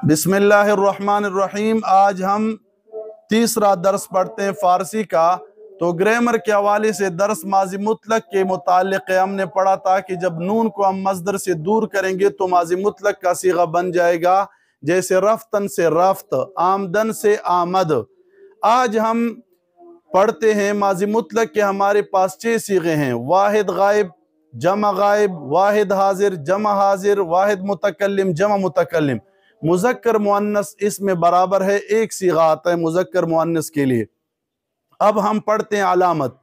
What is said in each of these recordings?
बिस्मिल्लाहिर्रहमानिर्रहीम। आज हम तीसरा दर्स पढ़ते हैं फारसी का। तो ग्रामर के हवाले से दर्स माजी मुतलक के मुतालिक हमने पढ़ा था कि जब नून को हम मस्दर से दूर करेंगे तो माजी मुतलक का सीगा बन जाएगा, जैसे रफ्तन से रफ्त, आमदन से आमद। आज हम पढ़ते हैं माजी मुतलक के हमारे पास 6 सीगे हैं: वाहिद गायब, जमा गायब, वाहिद हाजिर, जमा हाजिर, वाहिद मुतकल्लिम, जमा मुतकल्लिम। मुज़क्कर मुअन्नस इसमें बराबर है, एक सीगा आता है मुज़क्कर मुअन्नस के लिए। अब हम पढ़ते हैं अलामत।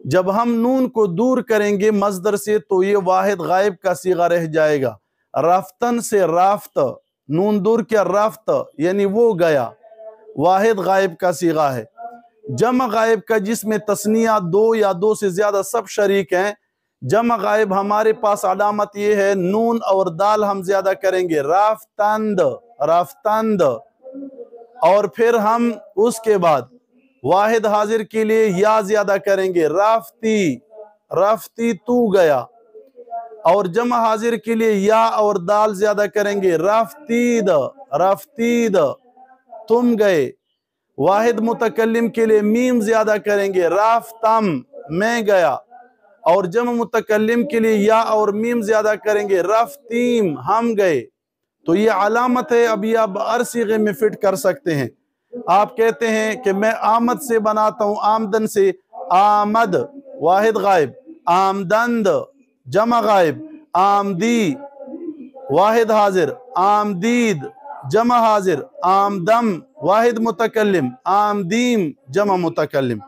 जब हम नून को दूर करेंगे मस्दर से तो ये वाहिद गायब का सीगा रह जाएगा। रफ्तन से राफ्त, नून दूर किया, रफ्त यानी वो गया, वाहिद गायब का सीगा है। जमा गायब का जिसमें तस्निया 2 या 2 से ज्यादा सब शरीक हैं। जमा गायब हमारे पास अलामत ये है, नून और दाल हम ज्यादा करेंगे, राफ्तंद, राफ्तंद। और फिर हम उसके बाद वाहिद हाजिर के लिए या ज्यादा करेंगे, राफ्ती, राफ्ती तू गया। और जमा हाजिर के लिए या और दाल ज्यादा करेंगे, राफ्तीद, राफ्तीद तुम गए। वाहिद मुतकल्लिम के लिए मीम ज्यादा करेंगे, राफ्तम मैं गया। और जमा मुतकल्लिम के लिए या और मीम ज्यादा करेंगे, रफ्तीम हम गए। तो ये अलामत है। अभी आप हर सीगे में फिट कर सकते हैं। आप कहते हैं कि मैं आमद से बनाता हूं, आमदन से, आमद वाहिद गायब, आमदंद जमा गायब, आमदी वाहिद हाजिर, आमदीद जमा हाजिर, आमदम वाहिद मुतकल्लिम, आमदीम जमा मुतकल्लिम।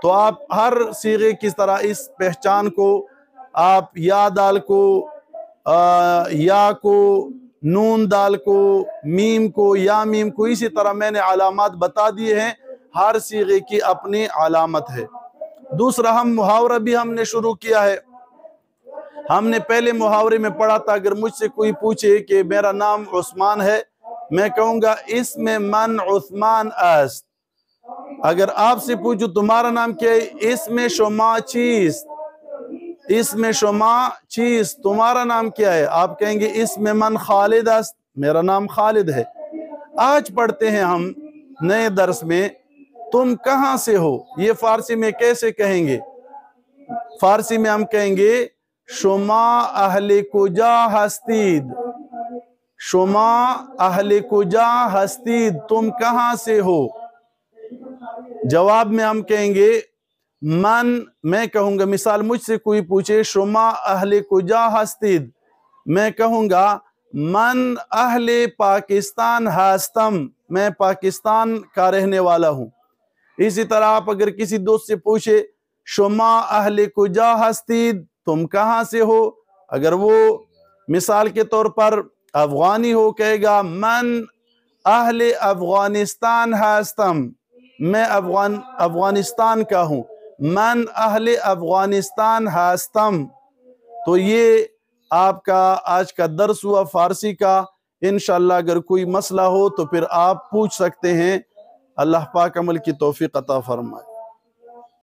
तो आप हर सीगे की तरह इस पहचान को आप या दाल को, या को, नून दाल को, मीम को, या मीम को, इसी तरह मैंने अलामत बता दिए हैं। हर सीगे की अपनी अलामत है। दूसरा, हम मुहावरा भी हमने शुरू किया है। हमने पहले मुहावरे में पढ़ा था, अगर मुझसे कोई पूछे कि मेरा नाम उस्मान है, मैं कहूँगा इसमें मन उस्मान अस्त। अगर आपसे पूछूं तुम्हारा नाम क्या है, इसमें शुमा चीज, इसमें शुमा चीज, तुम्हारा नाम क्या है, आप कहेंगे इसमें मन खालिद अस्त, मेरा नाम खालिद है। आज पढ़ते हैं हम नए दर्स में, तुम कहां से हो, ये फारसी में कैसे कहेंगे। फारसी में हम कहेंगे शुमा अहले कुजा हस्तीद, शुमा अहले कुजा हस्तीद, तुम कहां से हो। जवाब में हम कहेंगे मन, मैं कहूंगा, मिसाल मुझसे कोई पूछे शुमा अहले कुजा हस्तीद, मैं कहूंगा मन अहले पाकिस्तान हस्तम, मैं पाकिस्तान का रहने वाला हूं। इसी तरह आप अगर किसी दोस्त से पूछे शुमा अहले कुजा हस्तीद, तुम कहां से हो, अगर वो मिसाल के तौर पर अफगानी हो, कहेगा मन अहले अफगानिस्तान हस्तम, मैं अफगानिस्तान का हूं, मन अहले अफगानिस्तान हस्तम। तो ये आपका आज का दर्स हुआ फारसी का। इंशाअल्लाह अगर कोई मसला हो तो फिर आप पूछ सकते हैं। अल्लाह पाक अमल की तौफीक अता फरमाए।